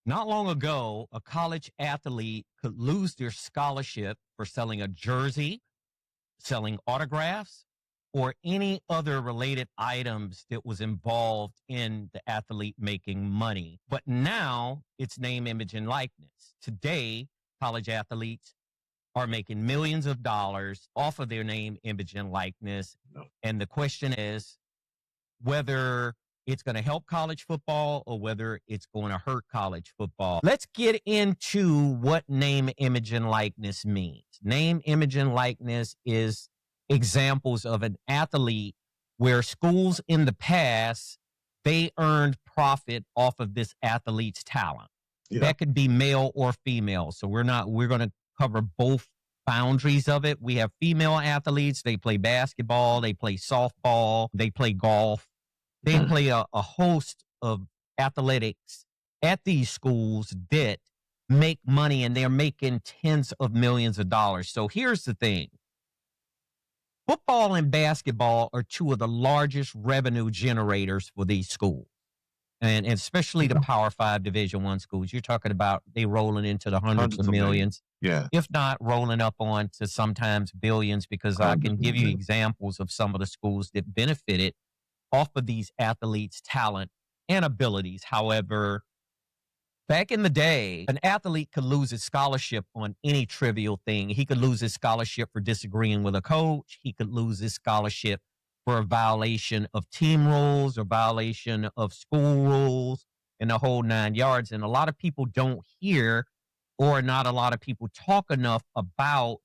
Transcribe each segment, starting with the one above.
Not long ago, a college athlete could lose their scholarship for selling a jersey, selling autographs, or any other related items that was involved in the athlete making money. But now it's name, image, and likeness. Today, college athletes are making millions of dollars off of their name, image, and likeness. And the question is whether it's going to help college football or whether it's going to hurt college football. Let's get into what name, image, and likeness means. Name, image, and likeness is examples of an athlete where schools in the past, they earned profit off of this athlete's talent. Yeah. That could be male or female. So we're going to cover both boundaries of it. We have female athletes. They play basketball, they play softball, they play golf. They play a host of athletics at these schools that make money, and they're making tens of millions of dollars. So here's the thing. Football and basketball are two of the largest revenue generators for these schools, and especially the Power 5 Division I schools. You're talking about they rolling into the hundreds of millions. Yeah. If not rolling up on to sometimes billions, because I can give you examples of some of the schools that benefited off of these athletes' talent and abilities. However, back in the day, an athlete could lose his scholarship on any trivial thing. He could lose his scholarship for disagreeing with a coach. He could lose his scholarship for a violation of team rules or violation of school rules and the whole 9 yards. And a lot of people don't hear, or not a lot of people talk enough about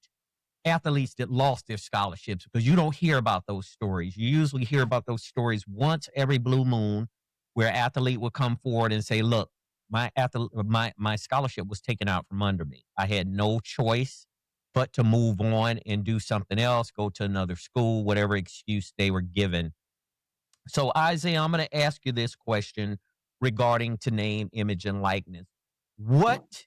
athletes that lost their scholarships, because you don't hear about those stories. You usually hear about those stories once every blue moon, where an athlete will come forward and say, look, my scholarship was taken out from under me. I had no choice but to move on and do something else, go to another school, whatever excuse they were given. So Isaiah, I'm going to ask you this question regarding to name, image, and likeness. What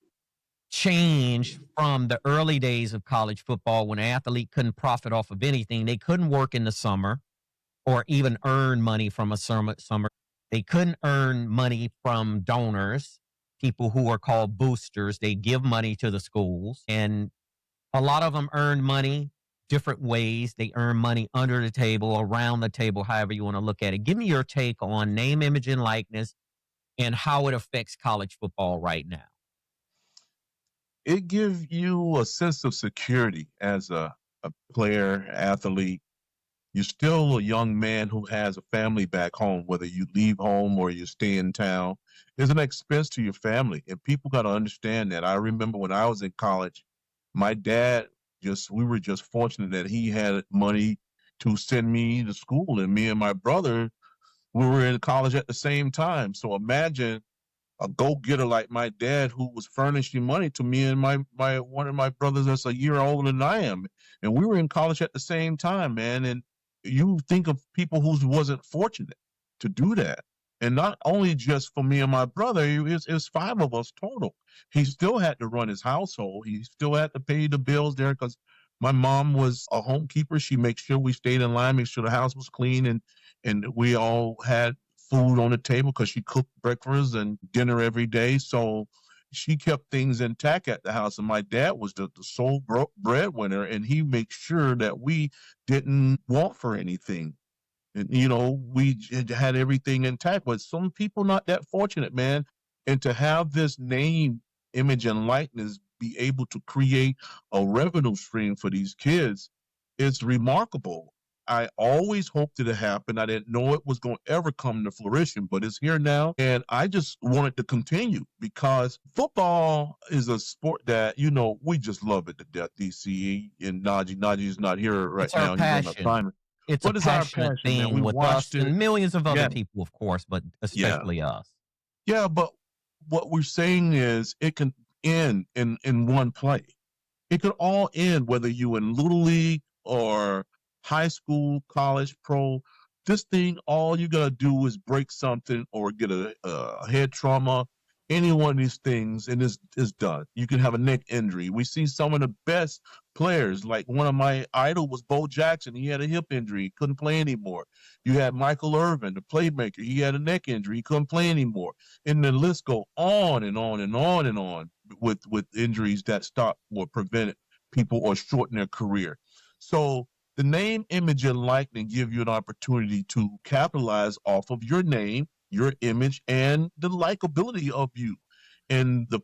changed from the early days of college football, when an athlete couldn't profit off of anything? They couldn't work in the summer or even earn money from a summer. They couldn't earn money from donors, people who are called boosters. They give money to the schools, and a lot of them earn money different ways. They earn money under the table, around the table, however you want to look at it. Give me your take on name, image, and likeness and how it affects college football right now. It gives you a sense of security as a player, athlete. You're still a young man who has a family back home, whether you leave home or you stay in town. There's an expense to your family, and people got to understand that. I remember when I was in college, my dad we were just fortunate that he had money to send me to school, and me and my brother, we were in college at the same time. So imagine a go-getter like my dad, who was furnishing money to me and my one of my brothers that's a year older than I am. And we were in college at the same time, man. And you think of people who wasn't fortunate to do that. And not only just for me and my brother, it's 5 of us total. He still had to run his household. He still had to pay the bills there, because my mom was a homekeeper. She made sure we stayed in line, make sure the house was clean, and we all had food on the table, because she cooked breakfast and dinner every day. So she kept things intact at the house. And my dad was the sole breadwinner, and he made sure that we didn't want for anything. And, we had everything intact. But some people not that fortunate, man. And to have this name, image, and likeness be able to create a revenue stream for these kids is remarkable. I always hoped it to happen. I didn't know it was going to ever come to fruition, but it's here now. And I just want it to continue, because football is a sport that, we just love it to death, DC. And Najee's not here right now. He's on assignment. It's a passionate thing with us and millions of other people, of course, but especially us. Yeah, but what we're saying is it can end in one play. It could all end, whether you in Little League or high school, college, pro. This thing, all you got to do is break something or get a head trauma, any one of these things and it's done. You can have a neck injury. We see some of the best players, like one of my idol was Bo Jackson. He had a hip injury. He couldn't play anymore. You had Michael Irvin, the playmaker. He had a neck injury. He couldn't play anymore. And the list go on and on and on and on with injuries that stop or prevent people or shorten their career. So the name, image, and likeness give you an opportunity to capitalize off of your name, your image, and the likability of you. And the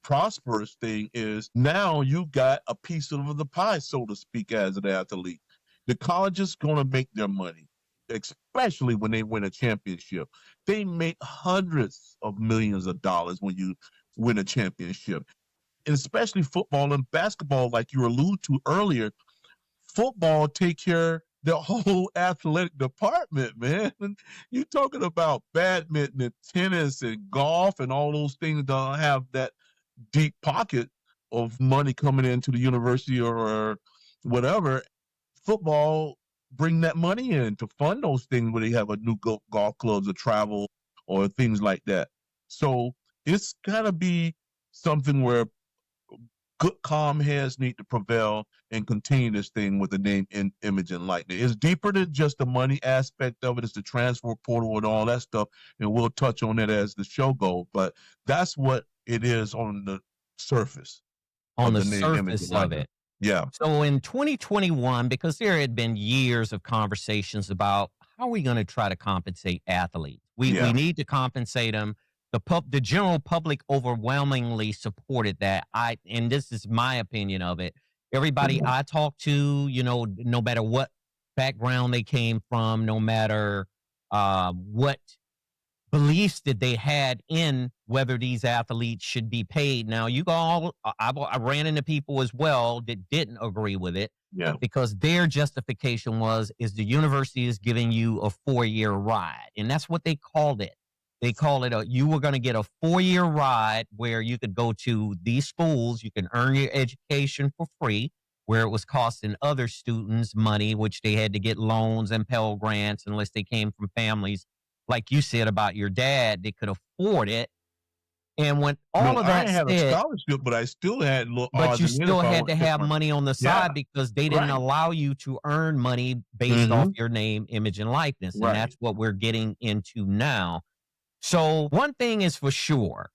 prosperous thing is now you got a piece of the pie, so to speak, as an athlete. The college is going to make their money, especially when they win a championship. They make hundreds of millions of dollars when you win a championship. And especially football and basketball, like you alluded to earlier, football take care the whole athletic department, man. You talking about badminton and tennis and golf and all those things don't have that deep pocket of money coming into the university or whatever. Football bring that money in to fund those things where they have a new golf clubs or travel or things like that. So it's got to be something where good, calm heads need to prevail and continue this thing with the name, image, and likeness. It's deeper than just the money aspect of it. It's the transfer portal and all that stuff, and we'll touch on that as the show goes. But that's what it is on the surface. On the surface of it. Yeah. So in 2021, because there had been years of conversations about how are we going to try to compensate athletes? We need to compensate them. The general public overwhelmingly supported that. And this is my opinion of it. Everybody I talked to, no matter what background they came from, no matter what beliefs that they had in whether these athletes should be paid. Now, I ran into people as well that didn't agree with it, because their justification is the university is giving you a 4-year ride, and that's what they called it. They call it you were going to get a 4-year ride where you could go to these schools, you can earn your education for free, where it was costing other students money, which they had to get loans and Pell Grants unless they came from families, like you said about your dad, they could afford it. And when all of that I had a scholarship, but I still had little. But you still had to have money on the side because they didn't allow you to earn money based off your name, image, and likeness. And that's what we're getting into now. So one thing is for sure,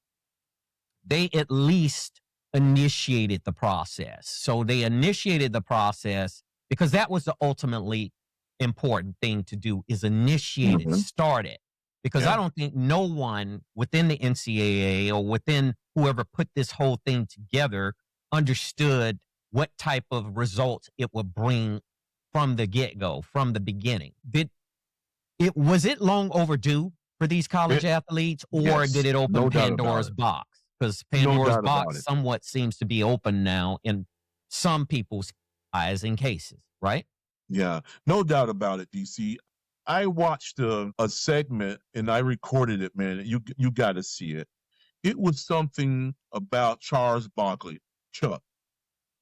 they at least initiated the process. So they initiated the process because that was the ultimately important thing to do, is initiate it, start it. Because I don't think no one within the NCAA or within whoever put this whole thing together understood what type of results it would bring from the get-go, from the beginning. Was it long overdue for these college athletes, or did it open Pandora's box? Because Pandora's box somewhat seems to be open now in some people's eyes and cases, right? Yeah, no doubt about it, DC. I watched a segment and I recorded it, man. You got to see it. It was something about Charles Barkley, Chuck,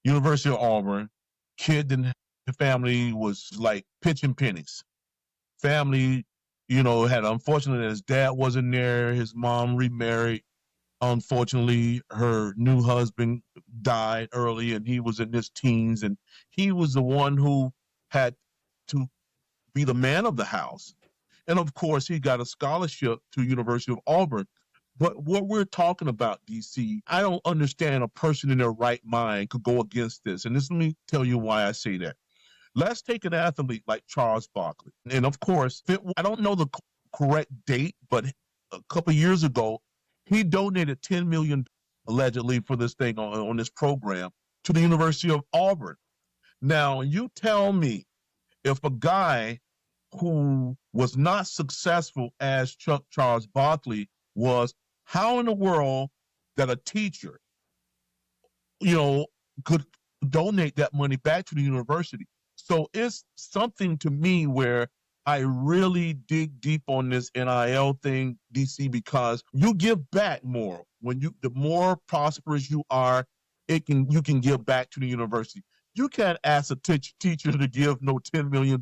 University of Auburn. Kid and the family was like pitching pennies. Family, had unfortunately his dad wasn't there. His mom remarried. Unfortunately, her new husband died early and he was in his teens, and he was the one who had to be the man of the house. And of course, he got a scholarship to University of Auburn. But what we're talking about, DC, I don't understand a person in their right mind could go against this. And let me tell you why I say that. Let's take an athlete like Charles Barkley. And of course, I don't know the correct date, but a couple of years ago, he donated $10 million allegedly for this thing on this program to the University of Auburn. Now, you tell me, if a guy who was not successful as Charles Barkley was, how in the world that a teacher, could donate that money back to the university? So it's something to me where I really dig deep on this NIL thing, DC, because you give back more. The more prosperous you are, you can give back to the university. You can't ask a teacher to give no $10 million.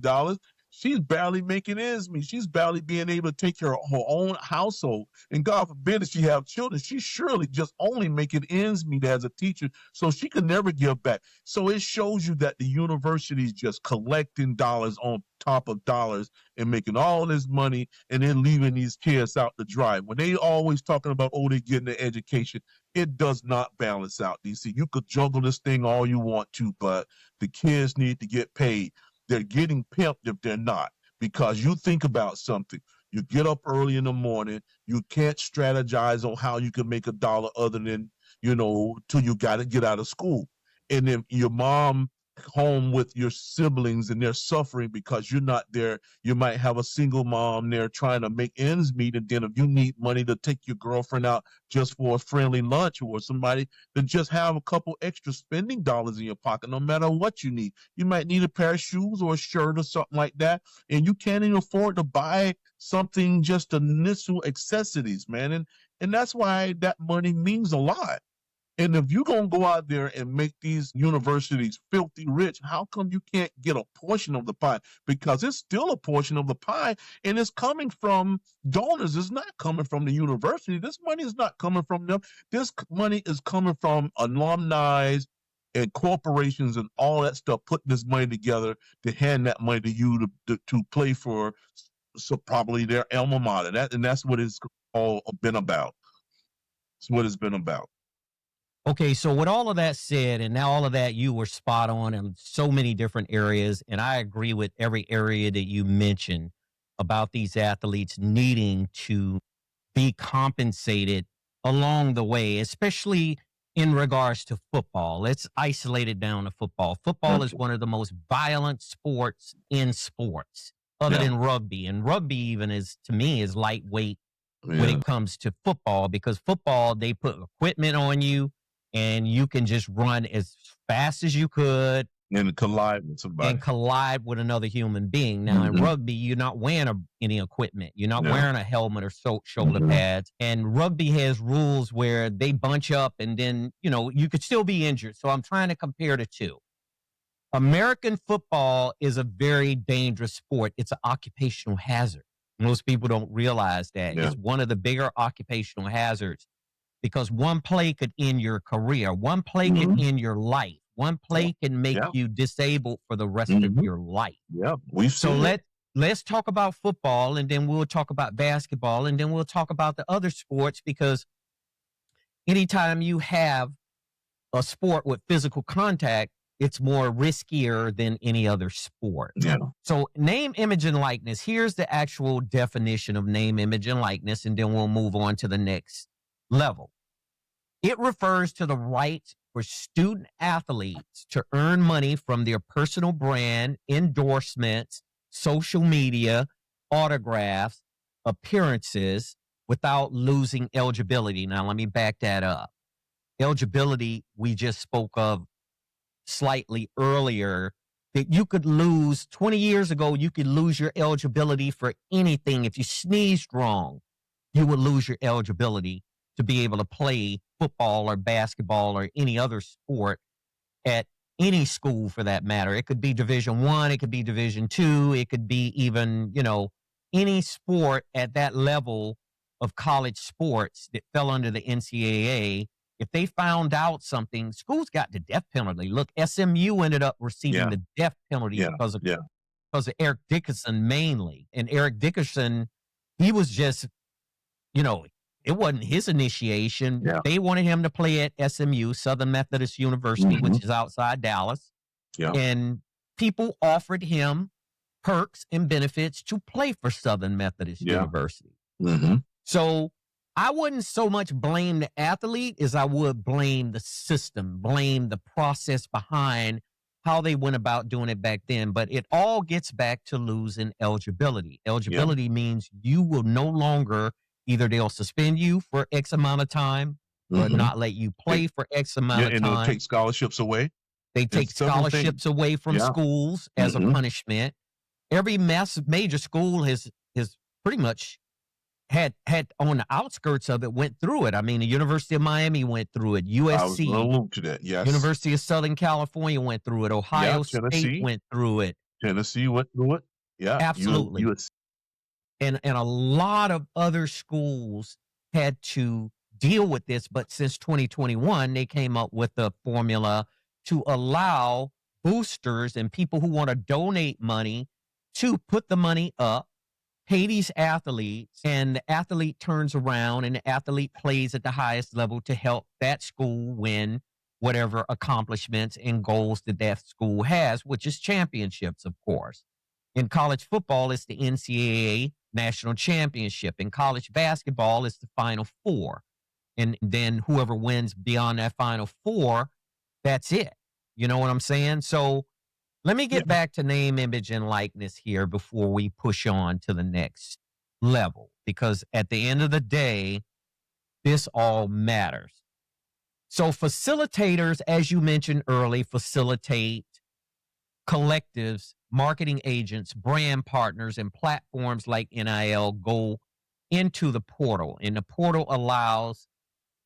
she's barely making ends meet. She's barely being able to take care of her own household. And God forbid if she have children, she's surely just only making ends meet as a teacher, so she could never give back. So it shows you that the university is just collecting dollars on top of dollars and making all this money and then leaving these kids out to dry. When they always talking about, oh, they're getting an education, it does not balance out, DC. You could juggle this thing all you want to, but the kids need to get paid. They're getting pimped if they're not, because you think about something. You get up early in the morning. You can't strategize on how you can make a dollar other than, till you got to get out of school. And then your mom home with your siblings and they're suffering because you're not there. You might have a single mom there trying to make ends meet. And then if you need money to take your girlfriend out just for a friendly lunch or somebody, then just have a couple extra spending dollars in your pocket, no matter what you need. You might need a pair of shoes or a shirt or something like that. And you can't even afford to buy something, just initial accessories, man. And that's why that money means a lot. And if you're going to go out there and make these universities filthy rich, how come you can't get a portion of the pie? Because it's still a portion of the pie, and it's coming from donors. It's not coming from the university. This money is not coming from them. This money is coming from alumni and corporations and all that stuff, putting this money together to hand that money to you to play for, so probably their alma mater. And that's what it's all been about. It's what it's been about. Okay, so with all of that said, and now all of that, you were spot on in so many different areas, and I agree with every area that you mentioned about these athletes needing to be compensated along the way, especially in regards to football. Let's isolate it down to football. Football is one of the most violent sports in sports, other than rugby. And rugby even to me, is lightweight when it comes to football, because football, they put equipment on you, and you can just run as fast as you could and collide with somebody and collide with another human being. Now, in rugby, you're not wearing any equipment. You're not wearing a helmet or shoulder pads. And rugby has rules where they bunch up, and then, you could still be injured. So I'm trying to compare the two. American football is a very dangerous sport. It's an occupational hazard. Most people don't realize that. It's one of the bigger occupational hazards, because one play could end your career. One play can end your life. One play can make you disabled for the rest of your life. Yeah. Let's talk about football, and then we'll talk about basketball, and then we'll talk about the other sports, because anytime you have a sport with physical contact, it's more riskier than any other sport. Yeah. So name, image, and likeness. Here's the actual definition of name, image, and likeness, and then we'll move on to the next level. It refers to the right for student athletes to earn money from their personal brand, endorsements, social media, autographs, appearances, without losing eligibility. Now, let me back that up. Eligibility, we just spoke of slightly earlier, that you could lose 20 years ago. You could lose your eligibility for anything. If you sneezed wrong, you would lose your eligibility to be able to play football or basketball or any other sport at any school, for that matter. It could be Division I, it could be Division II, it could be even, any sport at that level of college sports that fell under the NCAA. If they found out something, schools got the death penalty. Look, SMU ended up receiving the death penalty because of Eric Dickerson mainly. And Eric Dickerson, he was just, it wasn't his initiation. Yeah. They wanted him to play at SMU, Southern Methodist University, which is outside Dallas. Yeah. And people offered him perks and benefits to play for Southern Methodist University. So I wouldn't so much blame the athlete as I would blame the system, blame the process behind how they went about doing it back then. But it all gets back to losing eligibility. Eligibility means you will no longer, either they'll suspend you for X amount of time or not let you play for X amount of time. And they'll take scholarships away. They take scholarships away from schools as a punishment. Every major school has pretty much had on the outskirts of it, went through it. I mean, the University of Miami went through it. USC, I was going to allude to that. Yes. University of Southern California went through it. Ohio State went through it. Tennessee went through it. Yeah, Absolutely. And a lot of other schools had to deal with this, but since 2021, they came up with a formula to allow boosters and people who want to donate money to put the money up, pay these athletes, and the athlete turns around and the athlete plays at the highest level to help that school win whatever accomplishments and goals that that school has, which is championships, of course. In college football, it's the NCAA national championship. In college basketball, it's the Final Four. And then whoever wins beyond that Final Four, that's it. You know what I'm saying? So let me get back to name, image, and likeness here before we push on to the next level, because at the end of the day, this all matters. So facilitators, as you mentioned early, facilitate collectives, marketing agents, brand partners, and platforms like NIL go into the portal. And the portal allows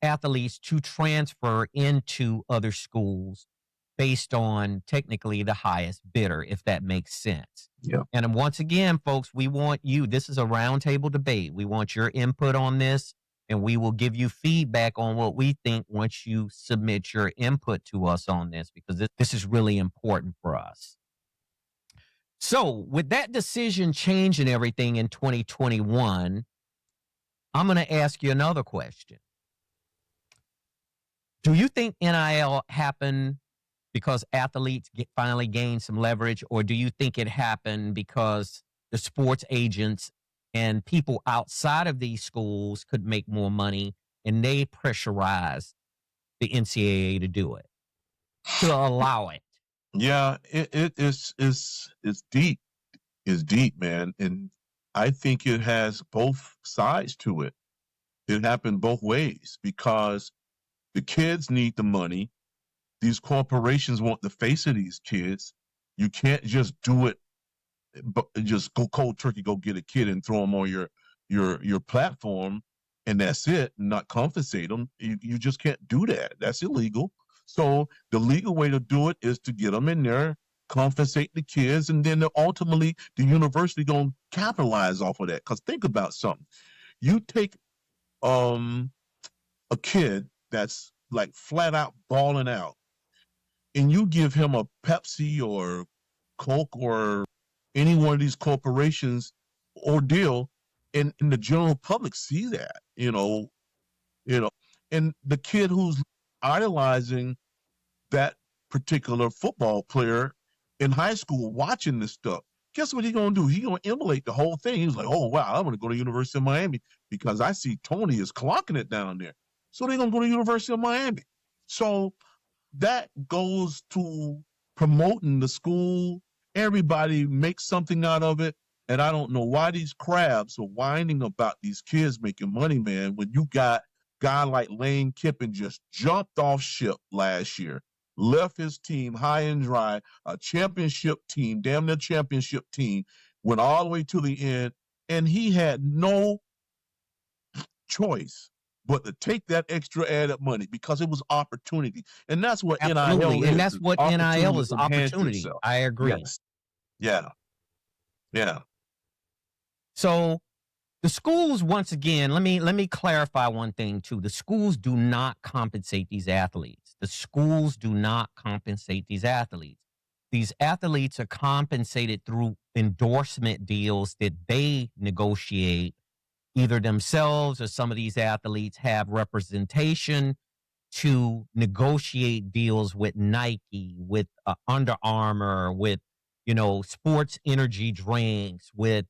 athletes to transfer into other schools based on technically the highest bidder, if that makes sense. Yeah. And once again, folks, we want you, this is a roundtable debate. We want your input on this, and we will give you feedback on what we think once you submit your input to us on this, because this is really important for us. So with that decision changing everything in 2021, I'm going to ask you another question. Do you think NIL happened because athletes finally gained some leverage, or do you think it happened because the sports agents and people outside of these schools could make more money and they pressurized the NCAA to do it, to allow it? Yeah, it's deep. It's deep, man. And I think it has both sides to it. It happened both ways because the kids need the money. These corporations want the face of these kids. You can't just do it, but just go cold turkey, go get a kid and throw them on your platform, and that's it, and not compensate them. You just can't do that. That's illegal. So the legal way to do it is to get them in there, compensate the kids, and then ultimately the university gonna capitalize off of that. Because think about something. You take a kid that's like flat out balling out, and you give him a Pepsi or Coke or any one of these corporations ordeal, and the general public see that, you know, and the kid who's idolizing that particular football player in high school watching this stuff, guess what he's going to do? He's going to emulate the whole thing. He's like, oh, wow, I'm going to go to University of Miami because I see Tony is clocking it down there. So they're going to go to University of Miami. So that goes to promoting the school. Everybody makes something out of it. And I don't know why these crabs are whining about these kids making money, man, when you got a guy like Lane Kiffin just jumped off ship last year, left his team high and dry, a championship team, damn near championship team, went all the way to the end, and he had no choice but to take that extra added money because it was opportunity. And that's what Absolutely. NIL is. And that's what NIL is, opportunity. Yourself. I agree. Yes. Yeah. Yeah. So the schools, once again, let me clarify one thing too. The schools do not compensate these athletes. The schools do not compensate these athletes. These athletes are compensated through endorsement deals that they negotiate either themselves, or some of these athletes have representation to negotiate deals with Nike, with Under Armour, with, sports energy drinks, with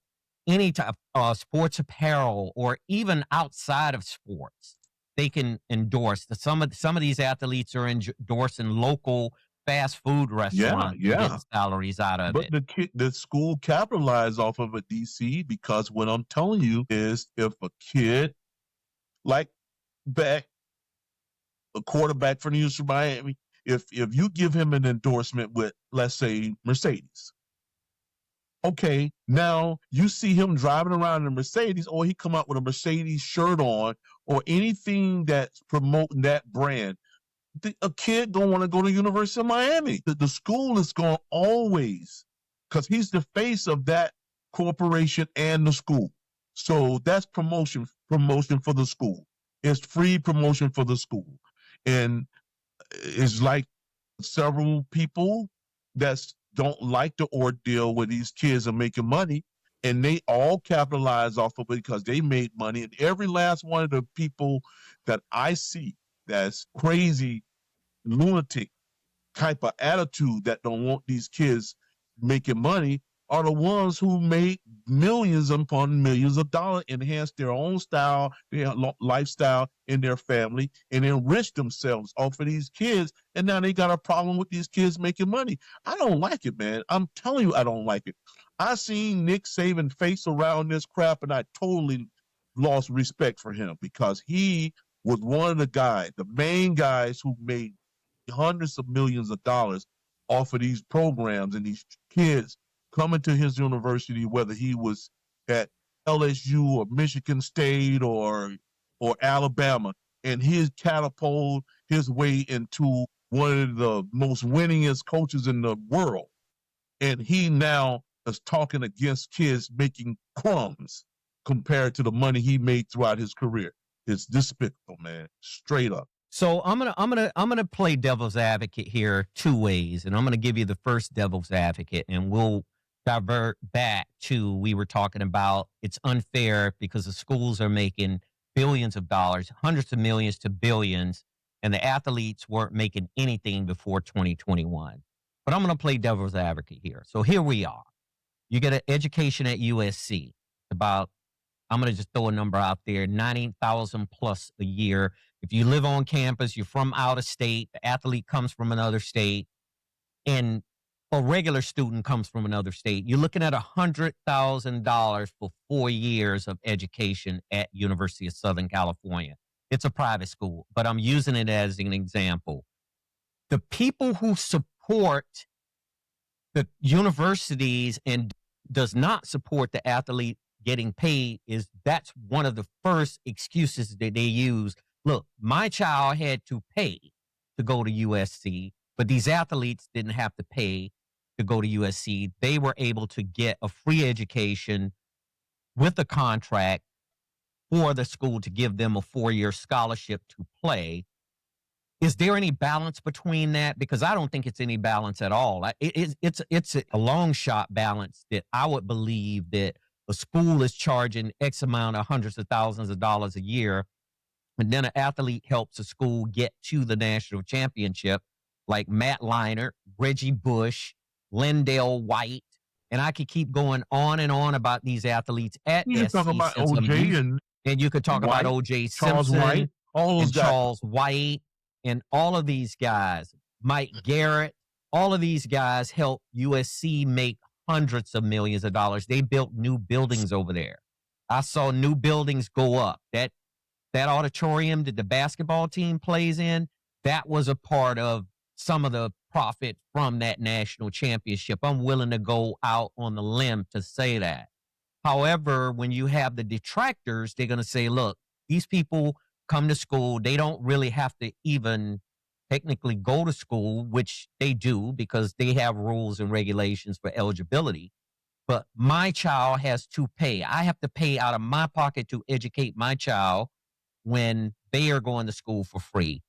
any type of sports apparel, or even outside of sports. They can endorse. Some of these athletes are endorsing local fast food restaurants, get salaries out of it. But the school capitalized off of it, DC, because what I'm telling you is, if a kid like a quarterback for the University of Miami, if you give him an endorsement with, let's say, Mercedes, okay, now you see him driving around in a Mercedes, or he come out with a Mercedes shirt on, or anything that's promoting that brand, a kid don't want to go to University of Miami. The school is going to always, because he's the face of that corporation and the school. So that's promotion for the school. It's free promotion for the school. And it's like several people that don't like the ordeal where these kids are making money, and they all capitalize off of it because they made money. And every last one of the people that I see that's crazy, lunatic type of attitude that don't want these kids making money are the ones who make millions upon millions of dollars, enhance their own style, their lifestyle in their family, and enrich themselves off of these kids. And now they got a problem with these kids making money. I don't like it, man. I'm telling you, I don't like it. I seen Nick Saban face around this crap, and I totally lost respect for him because he was one of the main guys who made hundreds of millions of dollars off of these programs and these kids coming to his university, whether he was at LSU or Michigan State or Alabama, and he catapulted his way into one of the most winningest coaches in the world. And he now is talking against kids making crumbs compared to the money he made throughout his career. It's despicable, man. Straight up. So I'm gonna play devil's advocate here two ways, and I'm gonna give you the first devil's advocate, and we'll divert back to we were talking about it's unfair because the schools are making billions of dollars, hundreds of millions to billions, and the athletes weren't making anything before 2021. But I'm gonna play devil's advocate here. So here we are. You get an education at USC, about, I'm going to just throw a number out there, 90,000 plus a year. If you live on campus, you're from out of state, the athlete comes from another state, and a regular student comes from another state, you're looking at $100,000 for 4 years of education at University of Southern California. It's a private school, but I'm using it as an example. The people who support the universities and does not support the athlete getting paid that's one of the first excuses that they use. Look, my child had to pay to go to USC, but these athletes didn't have to pay to go to USC. They were able to get a free education with a contract for the school to give them a 4-year scholarship to play. Is there any balance between that? Because I don't think it's any balance at all. It's a long shot balance that I would believe that a school is charging X amount of hundreds of thousands of dollars a year, and then an athlete helps a school get to the national championship, like Matt Leinart, Reggie Bush, Lindell White, and I could keep going on and on about these athletes at You SC. talk about OJ and you could talk White, about OJ Charles Simpson, White, all those and guys. Charles White, and all of these guys, Mike Garrett, all of these guys helped USC make hundreds of millions of dollars. They built new buildings over there. I saw new buildings go up. That auditorium that the basketball team plays in, that was a part of some of the profit from that national championship. I'm willing to go out on the limb to say that. However, when you have the detractors, they're going to say, look, these people come to school. They don't really have to even technically go to school, which they do because they have rules and regulations for eligibility. But my child has to pay. I have to pay out of my pocket to educate my child when they are going to school for free.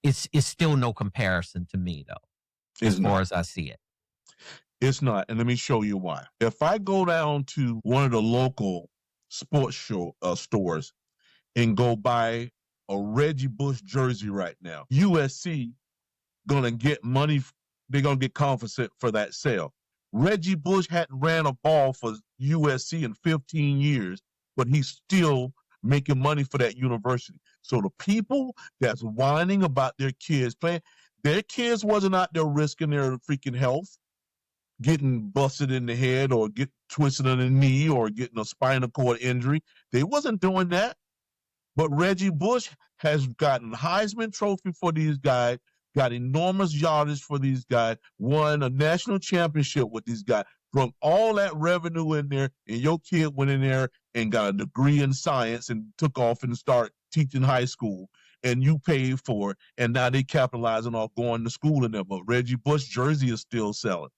It's still no comparison to me, though, as far as I see it. It's not. And let me show you why. If I go down to one of the local sports stores and go buy a Reggie Bush jersey right now, USC going to get money. They're going to get compensated for that sale. Reggie Bush hadn't ran a ball for USC in 15 years, but he's still making money for that university. So the people that's whining about their kids playing, their kids wasn't out there risking their freaking health, getting busted in the head or get twisted in the knee or getting a spinal cord injury. They wasn't doing that. But Reggie Bush has gotten Heisman Trophy for these guys, got enormous yardage for these guys, won a national championship with these guys. From all that revenue in there, and your kid went in there and got a degree in science and took off and started teaching high school, and you paid for it, and now they capitalizing off going to school in there. But Reggie Bush jersey is still selling.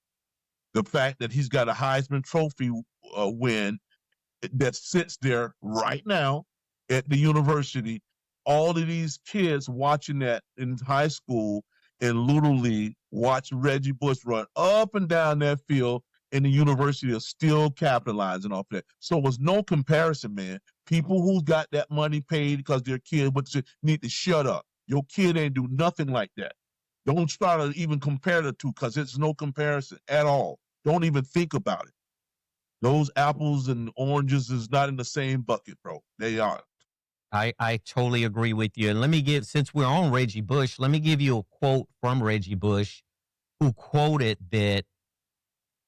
The fact that he's got a Heisman Trophy win that sits there right now at the university. All of these kids watching that in high school and Little League watch Reggie Bush run up and down that field, and the university is still capitalizing off that. So it was no comparison, man. People who got that money paid because their kid need to shut up. Your kid ain't do nothing like that. Don't start to even compare the two, because it's no comparison at all. Don't even think about it. Those apples and oranges is not in the same bucket, bro. They aren't. I totally agree with you. And since we're on Reggie Bush, let me give you a quote from Reggie Bush, who quoted that,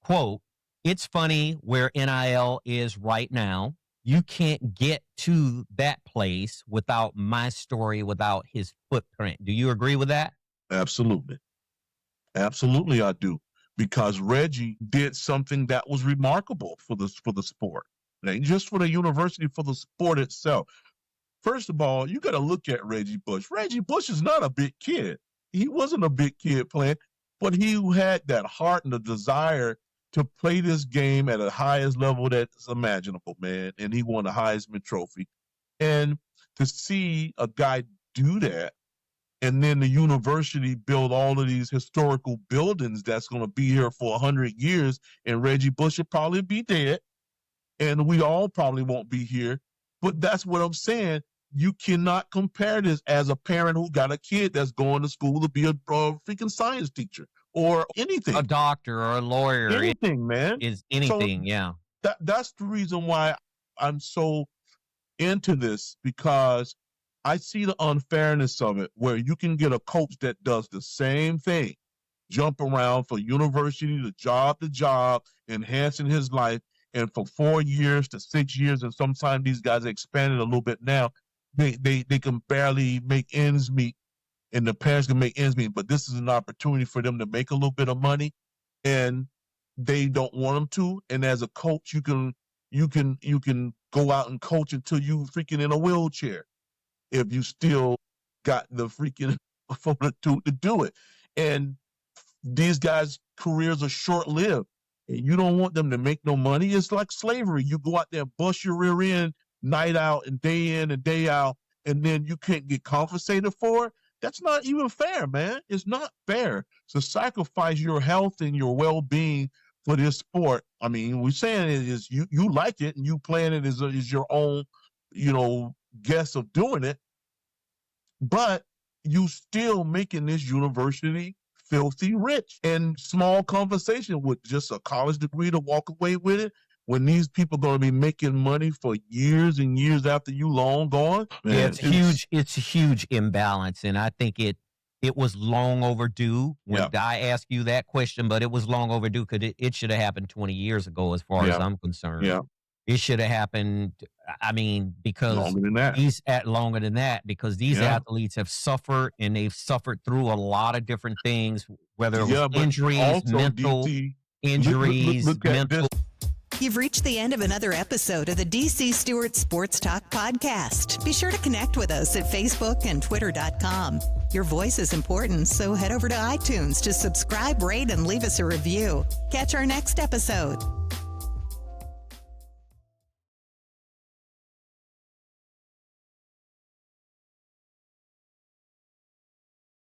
quote, "It's funny where NIL is right now. You can't get to that place without my story, without his footprint." Do you agree with that? Absolutely. Absolutely, I do. Because Reggie did something that was remarkable for the sport. It ain't just for the university, for the sport itself. First of all, you got to look at Reggie Bush. Reggie Bush is not a big kid. He wasn't a big kid playing, but he had that heart and the desire to play this game at the highest level that's imaginable, man. And he won the Heisman Trophy. And to see a guy do that, and then the university build all of these historical buildings that's going to be here for 100 years, and Reggie Bush will probably be dead, and we all probably won't be here. But that's what I'm saying. You cannot compare this as a parent who got a kid that's going to school to be a freaking science teacher or anything. A doctor or a lawyer. Anything, man. Is anything, so yeah. That's the reason why I'm so into this, because I see the unfairness of it, where you can get a coach that does the same thing, jump around from university to job, enhancing his life, and for 4 years to 6 years, and sometimes these guys expanded a little bit now, they can barely make ends meet, and the parents can make ends meet, but this is an opportunity for them to make a little bit of money, and they don't want them to. And as a coach, you can go out and coach until you freaking in a wheelchair, if you still got the freaking fortitude to do it. And these guys' careers are short-lived, and you don't want them to make no money. It's like slavery. You go out there and bust your rear end night out and day in and day out, and then you can't get compensated for it. That's not even fair, man. It's not fair to sacrifice your health and your well-being for this sport. I mean, we're saying it is you like it, and you plan it as your own, guess of doing it, but you still making this university filthy rich, and small compensation with just a college degree to walk away with it, when these people are going to be making money for years and years after you long gone. Man, yeah, it's a huge imbalance, and I think it was long overdue. When I asked you that question, but it was long overdue, because it should have happened 20 years ago, as far as I'm concerned. Yeah. It should have happened, because longer than that, because these athletes have suffered, and they've suffered through a lot of different things, whether it was injuries, also, mental injuries, look mental. You've reached the end of another episode of the DC Stewart Sports Talk Podcast. Be sure to connect with us at Facebook and Twitter.com. Your voice is important, so head over to iTunes to subscribe, rate, and leave us a review. Catch our next episode.